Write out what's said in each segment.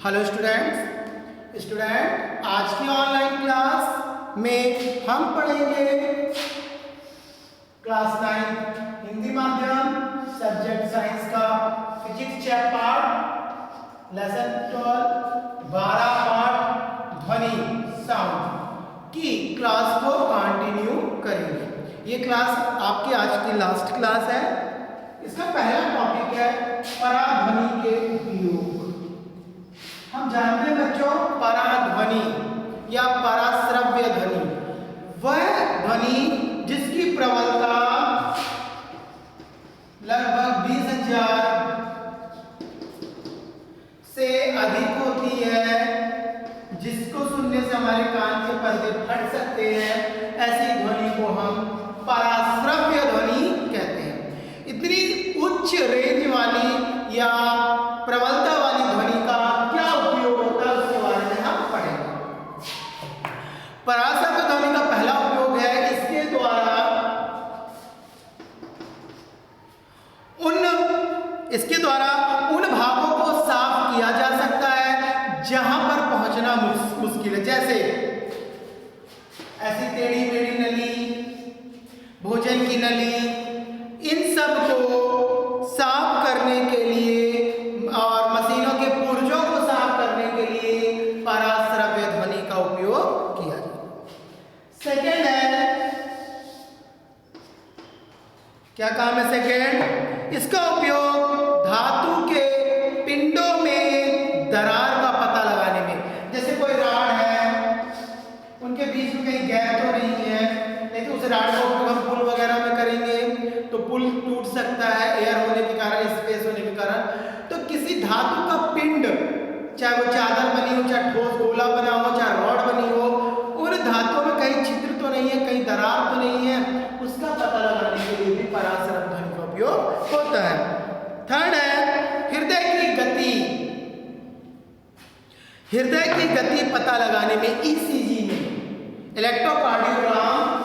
Hello student आज की online class में हम पढ़ेंगे क्लास 9 हिंदी माध्यम सब्जेक्ट साइंस का physics chapter part lesson 12 part ध्वनि साउंड की क्लास को कंटिन्यू करेंगे। ये क्लास आपकी आज की लास्ट क्लास है। इसका पहला टॉपिक है पराध्वनि के उपयोग। हम जानते हैं बच्चों, पराध्वनि या पराश्रव्य ध्वनि वह ध्वनि जिसकी प्रबलता लगभग 20,000 से अधिक होती है, जिसको सुनने से हमारे कान के पर्दे फट सकते हैं। ऐसी ध्वनि को हम पराश्रव्य ध्वनि कहते हैं। इतनी उच्च रेंज वाली या प्रबलता वाली ध्वनि का क्या उपयोग होता है उसके बारे में हम पढ़ेंगे। पराश्रव्य ध्वनि का पहला उपयोग है इसके द्वारा उन भागों को साफ किया जा सकता है जहां पर पहुंचना मुश्किल है, जैसे ऐसी टेढ़ी मेढ़ी नली, भोजन की नली, इन सब को साफ करने के लिए और मशीनों के पुर्जों को साफ करने के लिए पराश्रव्य ध्वनि का उपयोग किया जाता है। सेकेंड है, क्या काम है सेकेंड? इसका उपयोग धातु के पिंडों में दरार का पता लगाने में। जैसे कोई राड है, उनके बीच में कहीं गैप तो नहीं है, लेकिन उस राड का उपयोग हम पुल वगैरह में करेंगे तो पुल टूट सकता है एयर होने के कारण, स्पेस होने के कारण। तो किसी धातु का पिंड, चाहे वो चादर बनी हो, चाहे ठोस गोला बना हो, चाहे रॉड बनी हो, उन धातुओं में कहीं छिद्र तो नहीं है, कहीं दरार तो नहीं है, उसका पता लगाने के लिए भी पराश्रव्य ध्वनि का उपयोग होता है। थर्ड है हृदय की गति। हृदय की गति पता लगाने में ईसीजी में, इलेक्ट्रोकार्डियोग्राम,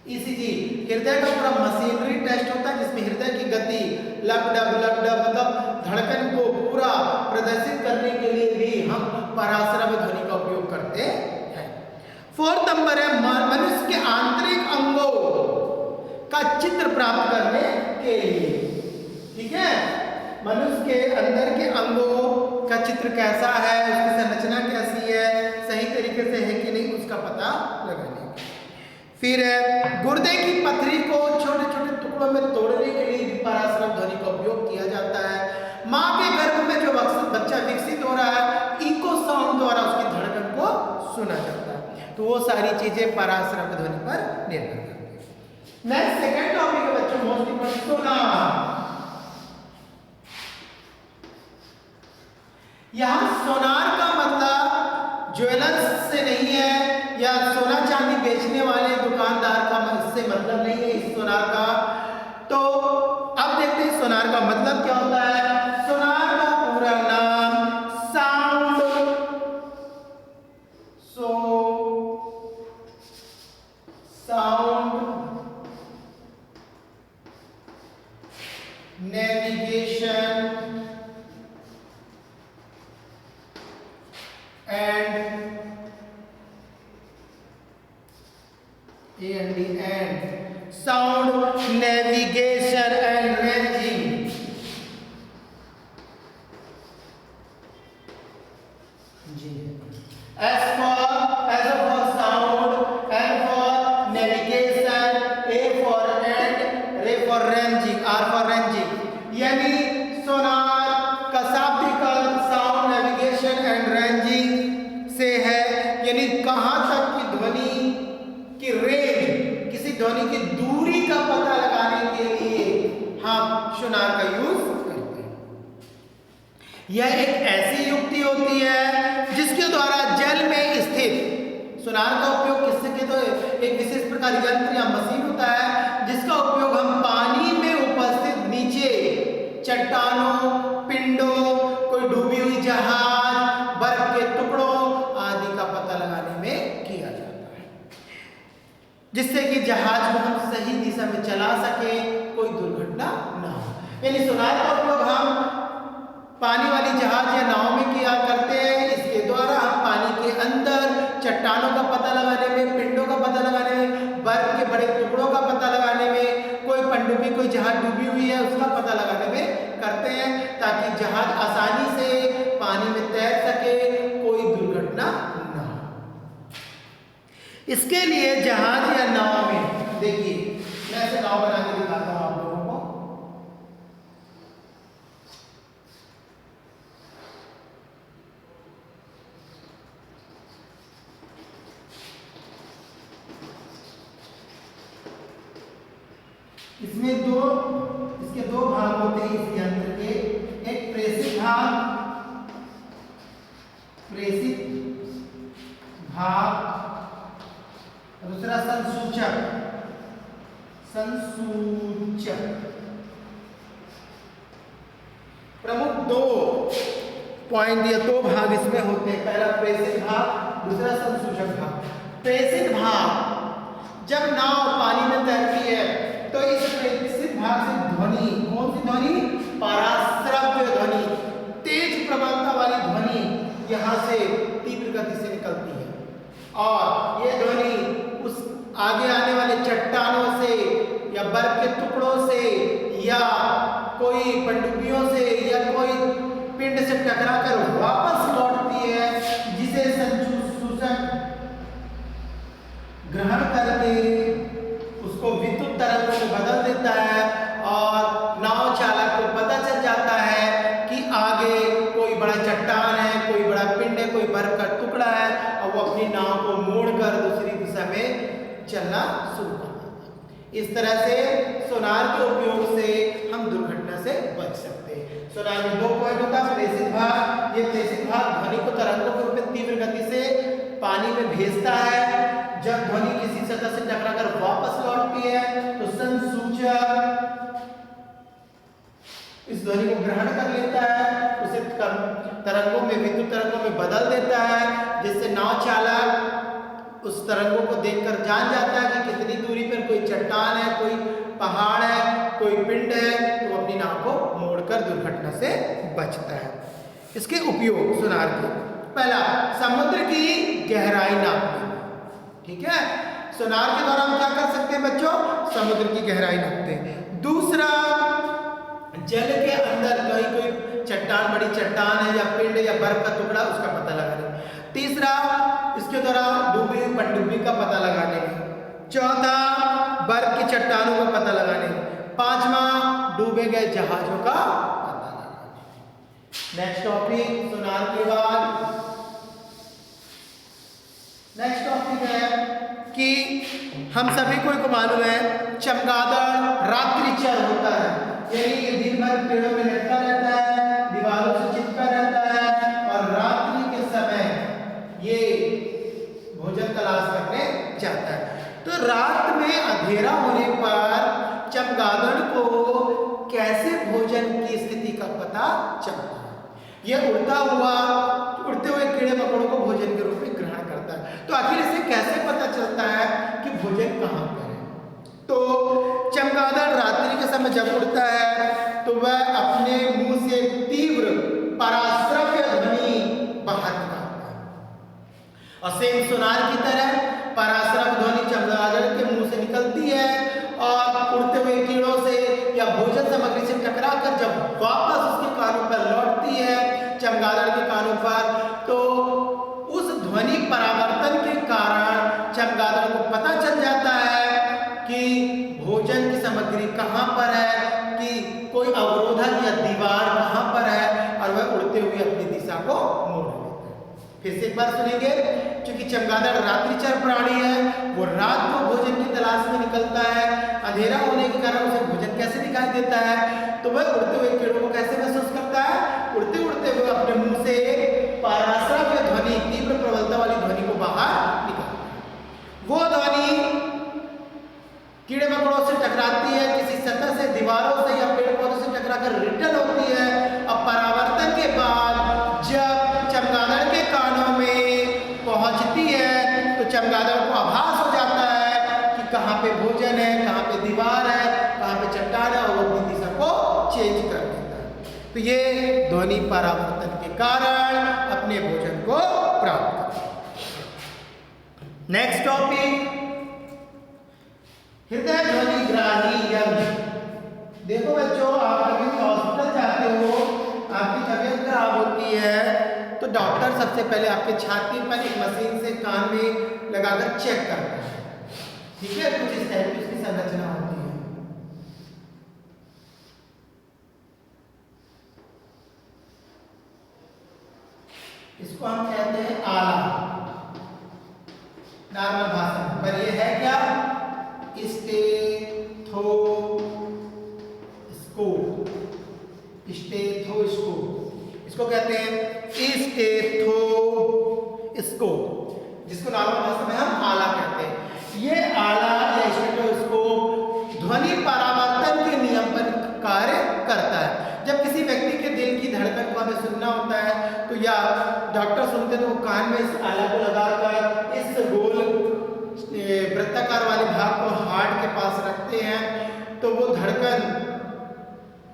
ईसीजी हृदय का पूरा मशीनरी टेस्ट होता है जिसमें हृदय की गति लग डब मतलब धड़कन को पूरा प्रदर्शित करने के लिए भी हम पराश्रव्य ध्वनि का उपयोग करते हैं। फोर्थ नंबर है मनुष्य के आंतरिक अंगों का चित्र प्राप्त करने के लिए। ठीक है, मनुष्य के अंदर के अंगों का चित्र कैसा है, उसकी संरचना कैसी है, सही तरीके से है कि नहीं, उसका पता लगाने। फिर है गुर्दे की पथरी को छोटे छोटे टुकड़ों में तोड़ने के लिए भी पराश्रव्य ध्वनि का उपयोग किया जाता है। माँ के गर्भ में जो बच्चा विकसित हो रहा है, इको साउंड द्वारा उसकी धड़कन को सुना जाता है। तो वो सारी चीजें पराश्रव्य ध्वनि पर निर्भर करती है। नेक्स्ट सेकंड टॉपिक है बच्चों, मोस्ट इंपोर्टेंट, सोनार। यहाँ सोनार का मतलब ज्वेलर्स से नहीं है या सोना चांदी बेचने वाले दुकानदार का इससे मतलब नहीं है इस सोनार का। तो अब देखते हैं सोनार का मतलब क्या होता है। सोनार का पूरा नाम sound navigation and sound navigation and ranging. जी, S for sound, N for navigation, A for and, रे for ranging, R for ranging. यानी सोनार का शाब्दिक अर्थ साउंड नेविगेशन एंड रेंजिंग से है, यानी कहां तक की ध्वनि की रेंज, किसी ध्वनि की दूरी का पता लगाने के लिए हम सोनार का यूज करते हैं। यह एक ऐसी युक्ति होती है जिसके द्वारा जल में स्थित सोनार का उपयोग किससे के, तो एक विशेष प्रकार यंत्र या मशीन होता है जिसका उपयोग हम पानी में उपस्थित नीचे चट्टानों, पिंडों, कोई डूबी हुई जहाज, बर्फ के टुकड़ों आदि का पता लगाने में किया जाता है, जिससे कि जहाज को हम सही दिशा में चला सके, कोई दुर्घटना न हो। यानी सोनार का उपयोग हम पानी वाली जहाज या नाव में किया करते हैं। इसके द्वारा हम पानी के अंदर चट्टानों का पता लगाने में, पिंडों का पता लगाने में, बर्फ के बड़े टुकड़ों का पता लगाने में, कोई पनडुब्बी कोई जहाज डूबी हुई है उसका पता लगाने में करते हैं, ताकि जहाज आसानी से पानी में तैर सके, कोई दुर्घटना न हो। इसके लिए जहाज या नाव में, देखिए मैं ऐसे नाव बना के दिखाता हूं आप लोगों को। इसके दो भाग होते हैं इस यंत्र के, एक प्रेषित भाग, दूसरा संसूचक। प्रमुख दो पॉइंट या दो भाग इसमें होते हैं, पहला प्रेषित भाग, दूसरा संसूचक भाग। प्रेषित भाग, जब नाव पानी में तैरती है तो इस प्रेषित भाग से ध्वनि, कौन सी ध्वनि? पराश्रव्य ध्वनि, तेज प्रबलता वाली ध्वनि यहाँ से तीव्र गति से निकलती है और ये ध्वनि उस आगे आने वाले चट्टानों से या बर्फ के टुकड़ों से या कोई पनडुब्बियों से या कोई पिंड से टकराकर वापस लौटती है, जिसे संसूचक ग्रहण करके उसको विद्युत तरंगों में बदल देता है और नाव चालक को पता चल जाता है कि आगे कोई बड़ा चट्टान है, कोई बड़ा पिंड है, कोई बर्फ का टुकड़ा है और वो अपनी नाव को मोड़कर दूसरी दिशा में चलना शुरू कर देता है। इस तरह से सोनार के उपयोग से हम दुर्घटना से बच सकते हैं। सोनार में दो पॉइंट होता है, प्रेषित भाग, ये प्रेषित भाग ध्वनि को तरंगों के रूप में तीव्र गति से पानी में भेजता है। जब ध्वनि किसी सतह से टकराकर वापस लौटती है तो संसूचक इस ध्वनि को ग्रहण कर लेता है, उसे तरंगों में, विद्युत तरंगों में बदल देता है, जिससे नाव चालक उस तरंगों को देखकर जान जाता है कि कितनी दूरी पर कोई चट्टान है, कोई पहाड़ है, कोई पिंड है, तो अपनी नाव को मोड़कर दुर्घटना से बचता है। इसके उपयोग सोनार के, पहला समुद्र की गहराई नापना, ठीक है, सोनार के द्वारा हम क्या कर सकते हैं बच्चों? समुद्र की गहराई नापते हैं। दूसरा, जल के अंदर कहीं कोई चट्टान, बड़ी चट्टान है या पिंड या बर्फ का टुकड़ा, उसका पता लगाने। तीसरा, इसके द्वारा डूबी हुई पनडुब्बी का पता लगाने में। चौथा, बर्फ की चट्टानों का पता लगाने में। पांचवा, डूबे गए जहाजों का पता लगाने। नेक्स्ट टॉपिक सोनार के बाद, नेक्स्ट टॉपिक है कि हम सभी को मालूम है चमगादड़ रात्रिचर होता है, यानी ये दिन भर पेड़ों में लटका रहता है, दीवारों से चिपका रहता है और रात्रि के समय ये भोजन तलाश करने जाता है। तो रात में अंधेरा होने पर चमगादड़ को कैसे भोजन की स्थिति का पता चलता है? यह उड़ते हुए कीड़े मकोड़ों को भोजन के रूप में ग्रहण करता है। तो आखिर इसे कैसे पता चलता है कि भोजन कहाँ पर है? तो चमगादड़ रात्रि के समय जब उड़ता है तो वह अपने मुंह से तीव्र पराश्रव्य ध्वनि बाहर निकालता है और सेम सोनार की तरह पराश्रव्य ध्वनि चमगादड़ के मुंह से निकलती है और उड़ते हुए कीड़ों से या भोजन सामग्री से टकराकर जब वापस उसके कानों पर लौटती है, चमगादड़ के कानों पर, तो उस ध्वनि परावर्तन के कारण चमगादड़ को पता चल जाता है कि भोजन की सामग्री कहाँ पर है, कि कोई अवरोधक या दीवार कहाँ पर है, और वह उड़ते हुए अपनी दिशा को मोड़ लेता है। फिर से एक बार सुनेंगे, क्योंकि चमगादड़ रात्रिचर प्राणी है, वो रात को भोजन की तलाश में निकलता है। अंधेरा होने के कारण उसे भोजन कैसे दिखाई देता है? तो वह उड़ते हुए कीड़ों को कैसे महसूस करता है? उड़ते उड़ते हुए अपने मुंह से पराश्रव्य ध्वनि, तीव्र प्रबलता वाली ध्वनि को बाहर निकालता है। वो ध्वनि कीड़े मकोड़ों से टकराती है, किसी सतह से, दीवारों से या पेड़ पौधों से टकराकर रिटर्न होती है और परावर्तन के बाद जब चमगादड़ के कानों में पहुंचती है तो चमगादड़ को आभास हो जाता है कि कहाँ पे भोजन है, कहाँ पे दीवार है, कहाँ पे चट्टान है, और वो अपनी दिशा को चेंज तो ये ध्वनि परावर्तन के कारण अपने भोजन को प्राप्त करते हैं। नेक्स्ट टॉपिक, हृदय ध्वनि ग्राही यंत्र। देखो बच्चों, आप कभी हॉस्पिटल जाते हो, आपकी तबीयत खराब होती है, तो डॉक्टर सबसे पहले आपके छाती पर एक मशीन से कान में लगाकर चेक करता है। ठीक है, कुछ इस टाइप की उसकी संरचना होती है। इसको हम कहते हैं आला, नॉर्मल भाषा में। पर ये है क्या? स्टेथोस्कोप। इसको कहते हैं स्टेथोस्कोप, जिसको नॉर्मल भाषा में हम आला कहते हैं। ये आला या स्टेथोस्कोप ध्वनि परावर्तन के नियम पर कार्य करता है। जब किसी व्यक्ति के दिल की धड़कन को हमें सुनना होता है, तो या डॉक्टर सुनते तो वो कान में इस आला को लगाकर इस गोल वृत्ताकार वाले भाग को हार्ट के पास रखते हैं, तो वो धड़कन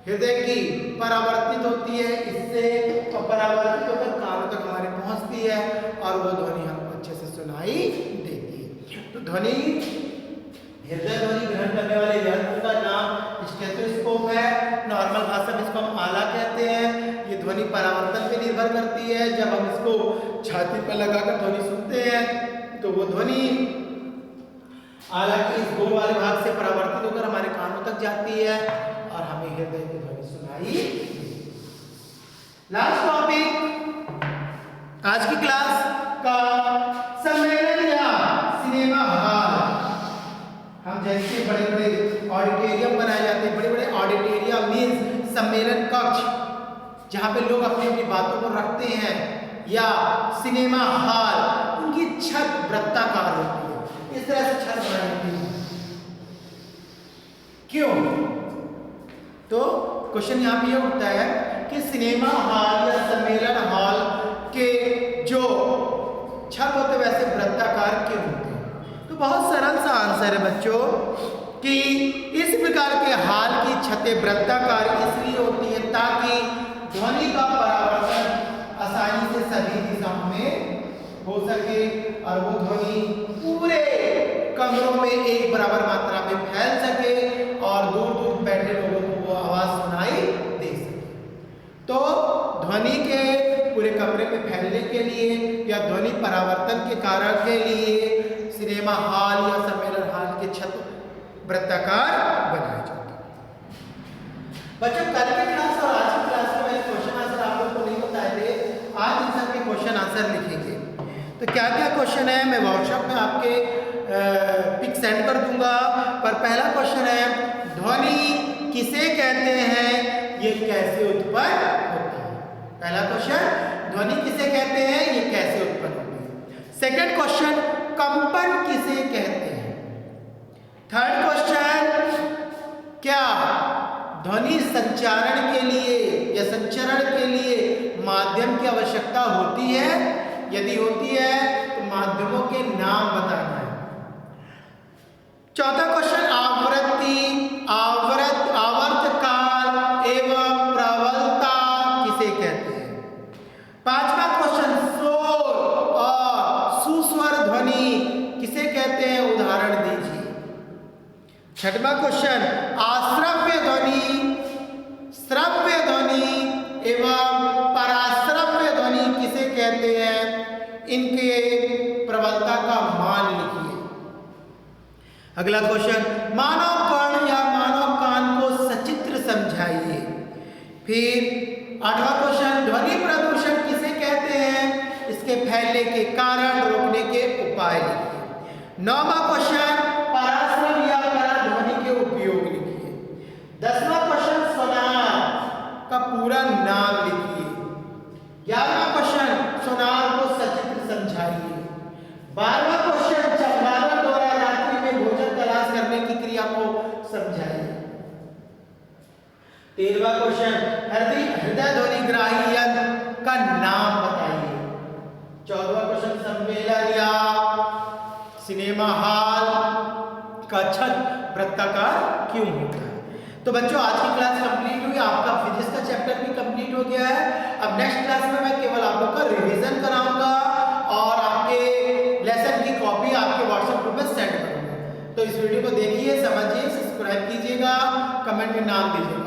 हृदय की परावर्तित होती है, इससे परावर्तित होकर कानों तक हमारे पहुंचती है और वो ध्वनि हमको अच्छे से सुनाई देती है। तो ध्वनि, हृदय ध्वनि ग्रहण करने वाले यंत्र का नाम स्टेथोस्कोप है। नॉर्मल भाषा में इसको हम आला कहते हैं। ये ध्वनि परावर्तन पे निर्भर करती है। जब हम इसको छाती पर लगाकर ध्वनि सुनते हैं, तो वो ध्वनि आला के इस गोल वाले भाग से परावर्तित होकर हमारे कानों तक जाती है और हमें हृदय की ध्वनि सुनाई। लास्ट टॉपिक आज की क्लास का, सम्मेलन या सिनेमा हॉल। हम जैसे बड़े बड़े ऑडिटोरियम बनाए जाते हैं, बड़े बड़े ऑडिटोरियम मीन्स सम्मेलन कक्ष, जहाँ पे लोग अपनी अपनी बातों को रखते हैं, या सिनेमा हॉल, उनकी छत वृत्ताकार होती है। इस तरह से छत बनाई होती है। क्यों? तो क्वेश्चन यहाँ पे ये उठता है कि सिनेमा हॉल या सम्मेलन हॉल के जो छत होते वैसे वृत्ताकार क्यों होते हैं? तो बहुत सरल सा आंसर है बच्चों कि इस प्रकार के हॉल की छतें वृत्ताकार इसलिए होती है ताकि ध्वनि का परावर्तन आसानी से सभी दिशाओं में हो सके और वो ध्वनि पूरे कमरों में एक बराबर मात्रा में फैल सके और दूर दूर बैठे लोगों को वो आवाज सुनाई दे सके। तो ध्वनि के पूरे कमरे में फैलने के लिए या ध्वनि परावर्तन के कारण के लिए सिनेमा हॉल या सम्मेलन हॉल के छत वृत्ताकार बनाए जाते हैं। बच्चों, कल की क्लास और आज की क्लास में मैंने क्वेश्चन आंसर आप लोगों को नहीं बताए थे। आज इन सब के क्वेश्चन आंसर लिखेंगे। तो क्या क्या क्वेश्चन है मैं व्हाट्सएप में आपके पिक सेंड कर दूंगा। पर पहला क्वेश्चन है, ध्वनि किसे कहते हैं, ये कैसे उत्पन्न होती है? पहला क्वेश्चन, ध्वनि किसे कहते हैं, ये कैसे उत्पन्न होती है? सेकंड क्वेश्चन, कंपन किसे कहते हैं? थर्ड क्वेश्चन, क्या ध्वनि संचारण के लिए या संचरण के लिए माध्यम की आवश्यकता होती है? यदि होती है तो माध्यमों के नाम बताना है। चौथा क्वेश्चन, आवर्तकाल एवं प्रबलता किसे कहते हैं? पांचवा क्वेश्चन, शोर और सुस्वर ध्वनि किसे कहते हैं, उदाहरण दीजिए। छठवां क्वेश्चन, आश्रव्य ध्वनि, श्रव्य ध्वनि एवं पराश्रव्य ध्वनि किसे कहते हैं, इनके प्रबलता का मान लिखिए। अगला क्वेश्चन, मानव कर्ण या मानव कान को सचित्र समझाइए। फिर आठवां क्वेश्चन, ध्वनि प्रदूषण किसे कहते हैं, इसके फैलने के कारण, रोकने के उपाय लिखिए। नौवां क्वेश्चन, पराश्रव या पराध्वनि के उपयोग लिखिए। 10वां क्वेश्चन, सोनार का पूरा नाम लिखिए। 11वां क्वेश्चन, सोनार को सचित्र समझाइए। 12वां क्वेश्चन, चमगादड़ द्वारा रात्रि में भोजन तलाश करने की क्रिया को समझाइए। 13वां क्वेश्चन, हृदय ध्वनि ग्राही यंत्र का नाम बताइए। 14वां क्वेश्चन, सम्मेलन या सिनेमा हॉल का छत वृत्ताकार क्यों होता है? तो बच्चों, आज की क्लास कंप्लीट हुई। आपका फिजिक्स का चैप्टर भी कंप्लीट कमेंट में नाम दीजिएगा।